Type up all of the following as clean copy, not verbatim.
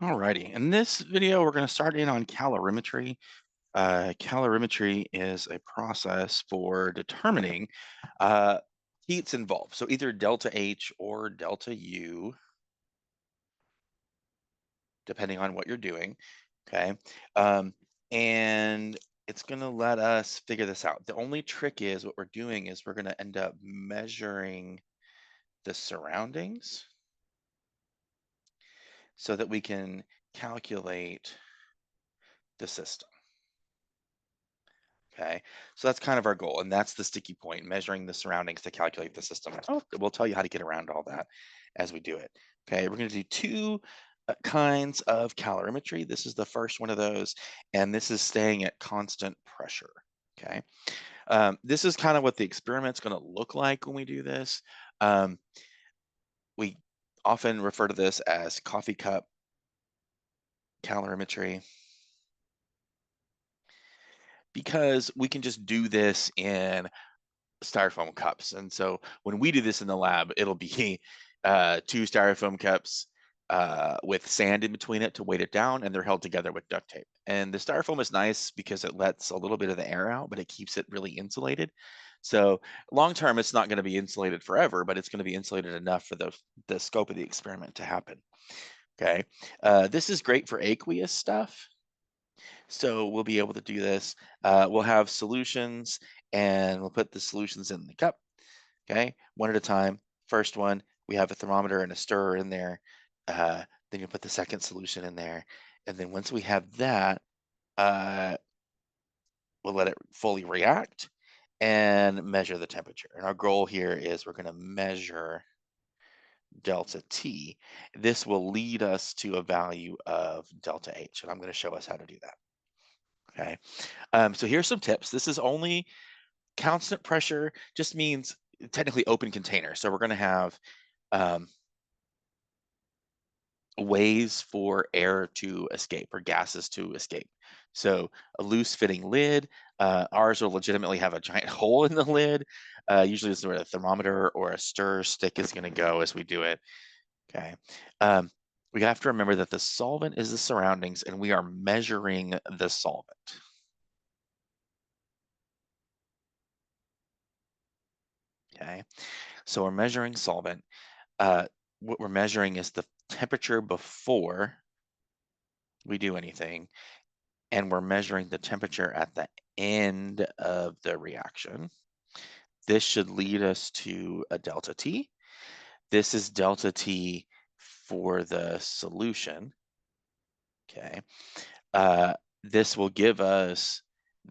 Alrighty, in this video, we're going to start in on calorimetry. Calorimetry is a process for determining uh, heats involved. So either delta H or delta U, depending on what you're doing. Okay. Um, and it's going to let us figure this out. The only trick is what we're doing is we're going to end up measuring the surroundings so that we can calculate the system. Okay, so that's kind of our goal, and that's the sticky point, measuring the surroundings to calculate the system. Oh, we'll tell you how to get around all that as we do it. Okay, we're going to do two kinds of calorimetry. This is the first one of those, and this is staying at constant pressure. Okay, this is kind of what the experiment's going to look like when we do this. We often refer to this as coffee cup calorimetry, because we can just do this in styrofoam cups. And so when we do this in the lab, it'll be two styrofoam cups with sand in between it to weight it down, and they're held together with duct tape. And the styrofoam is nice because it lets a little bit of the air out, but it keeps it really insulated. So long term, it's not going to be insulated forever, but it's going to be insulated enough for the scope of the experiment to happen. Okay, this is great for aqueous stuff. So we'll be able to do this. We'll have solutions, and we'll put the solutions in the cup. Okay, one at a time. First one, we have a thermometer and a stirrer in there. Then you put the second solution in there. And then once we have that, uh, we'll let it fully react and measure the temperature. And our goal here is we're going to measure delta T. This will lead us to a value of delta H. And I'm going to show us how to do that. Okay. So here's some tips. This is only constant pressure, just means technically open container. So we're going to have um, ways for air to escape or gases to escape. So a loose fitting lid, ours will legitimately have a giant hole in the lid. Usually it's where a thermometer or a stir stick is going to go as we do it. Okay. Um, we have to remember that the solvent is the surroundings and we are measuring the solvent. Okay. So we're measuring solvent. What we're measuring is the temperature before we do anything, and we're measuring the temperature at the end of the reaction. This should lead us to a delta T. This is delta T for the solution. Okay. Uh, this will give us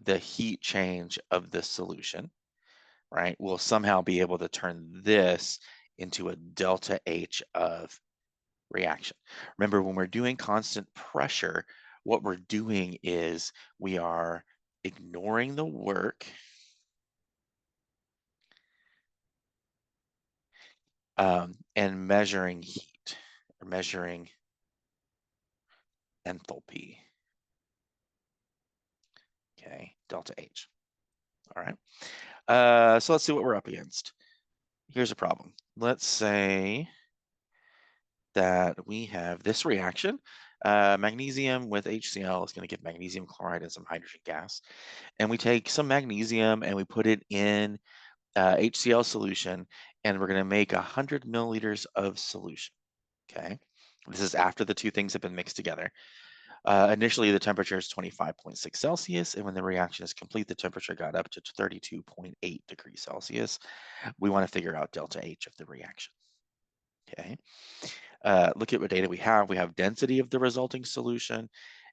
the heat change of the solution, right? We'll somehow be able to turn this into a delta H of reaction. Remember, when we're doing constant pressure, what we're doing is we are ignoring the work and measuring heat or measuring enthalpy. Okay, delta H. All right. So let's see what we're up against. Here's a problem. Let's say that we have this reaction. Magnesium with HCl is going to give magnesium chloride and some hydrogen gas. And we take some magnesium and we put it in HCl solution, and we're going to make 100 milliliters of solution. Okay. This is after the two things have been mixed together. Initially, the temperature is 25.6 Celsius, and when the reaction is complete, the temperature got up to 32.8 degrees Celsius. We want to figure out delta H of the reaction. Okay. Look at what data we have. We have density of the resulting solution.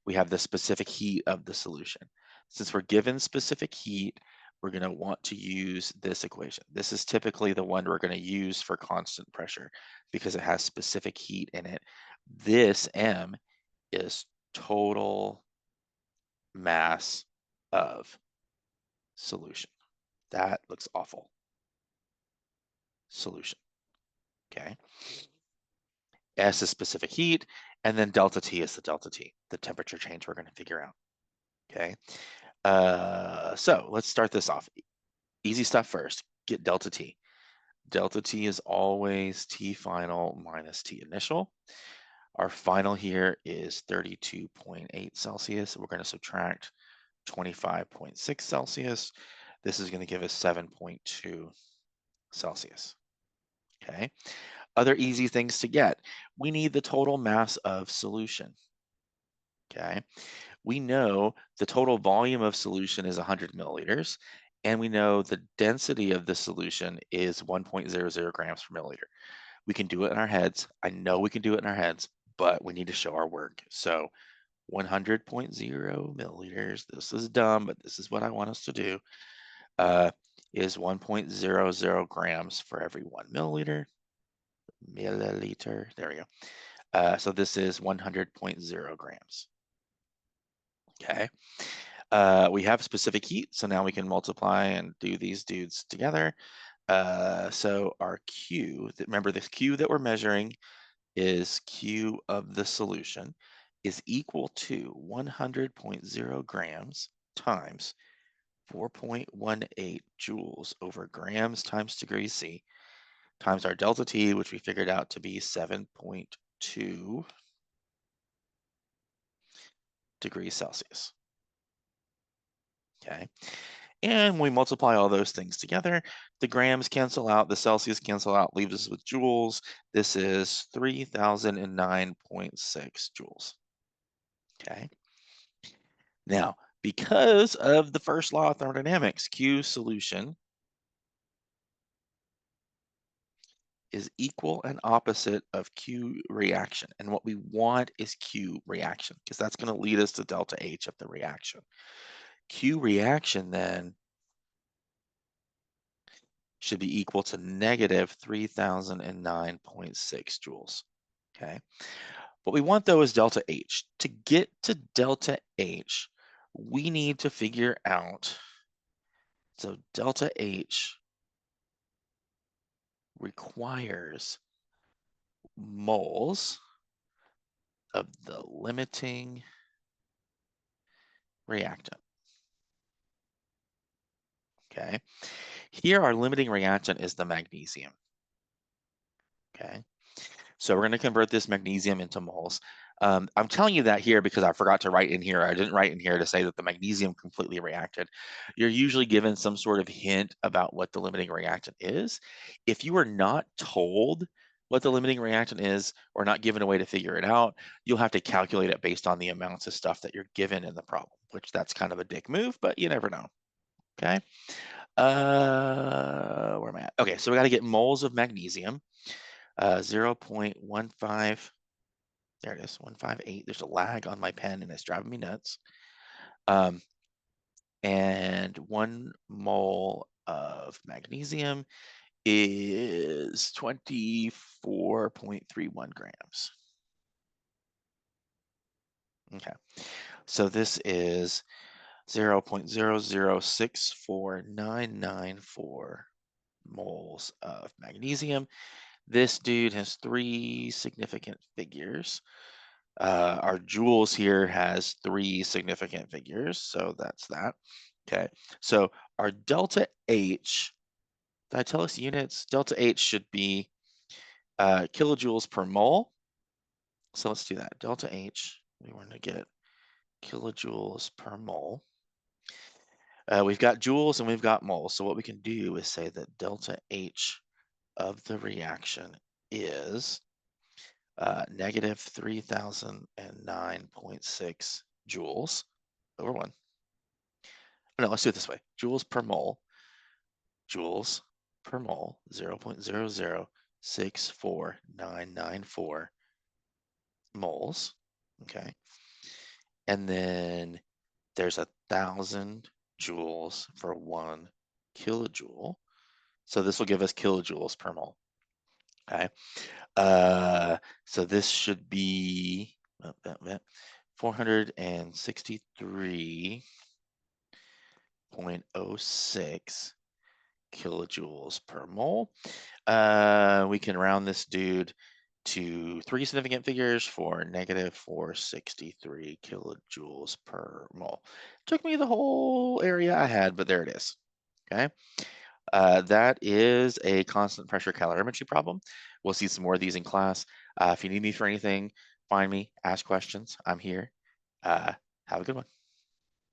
We have the specific heat of the solution. Since we're given specific heat, we're going to want to use this equation. This is typically the one we're going to use for constant pressure because it has specific heat in it. This M is total mass of solution. That looks awful. Solution. Okay. S is specific heat, and then delta T is the delta T, the temperature change we're going to figure out. Okay. So let's start this off. Easy stuff first. Get delta T. Delta T is always T final minus T initial. Our final here is 32.8 Celsius. We're going to subtract 25.6 Celsius. This is going to give us 7.2 Celsius. Okay. Other easy things to get. We need the total mass of solution. Okay. We know the total volume of solution is 100 milliliters, and we know the density of the solution is 1.00 grams per milliliter. We can do it in our heads. I know we can do it in our heads, but we need to show our work. So 100.0 milliliters, this is dumb, but this is what I want us to do, is 1.00 grams for every 1 milliliter. There we go. So this is 100.0 grams. Okay. We have specific heat, so now we can multiply and do these dudes together. So our Q, remember this Q that we're measuring is Q of the solution, is equal to 100.0 grams times 4.18 joules over grams times degrees C times our delta T, which we figured out to be 7.2 degrees Celsius. Okay. And when we multiply all those things together, the grams cancel out, the Celsius cancel out, leaves us with joules. This is 3009.6 joules. Okay. Now, because of the first law of thermodynamics, Q solution is equal and opposite of Q reaction. And what we want is Q reaction, because that's going to lead us to delta H of the reaction. Q reaction then should be equal to negative 3009.6 joules. Okay. What we want though is delta H. To get to delta H, we need to figure out, so delta H requires moles of the limiting reactant. Okay. Here our limiting reactant is the magnesium. Okay. So we're going to convert this magnesium into moles. I'm telling you that here because I forgot to write in here. I didn't write in here to say that the magnesium completely reacted. You're usually given some sort of hint about what the limiting reactant is. If you are not told what the limiting reactant is or not given a way to figure it out, you'll have to calculate it based on the amounts of stuff that you're given in the problem, which that's kind of a dick move, but you never know. Okay. Where am I at? Okay, so we got to get moles of magnesium. 0.15, there it is, 158. There's a lag on my pen and it's driving me nuts. And 1 mole of magnesium is 24.31 grams. Okay, so this is 0.0064994 moles of magnesium. This dude has 3 significant figures. Our joules here has 3 significant figures, so that's that. Okay, so our delta H, did I tell us units? Delta H should be kilojoules per mole. So let's do that. Delta H, we want to get kilojoules per mole. We've got joules and we've got moles. So what we can do is say that delta H of the reaction is negative 3009.6 joules over 1. No, let's do it this way. Joules per mole, 0.0064994 moles. Okay. And then there's 1,000 joules for 1 kilojoule. So this will give us kilojoules per mole. Okay. So this should be 463.06 kilojoules per mole. We can round this dude to 3 significant figures for negative 463 kilojoules per mole. Took me the whole area I had, but there it is. Okay. That is a constant pressure calorimetry problem. We'll see some more of these in class. If you need me for anything, Find me, ask questions. I'm here. Uh, have a good one.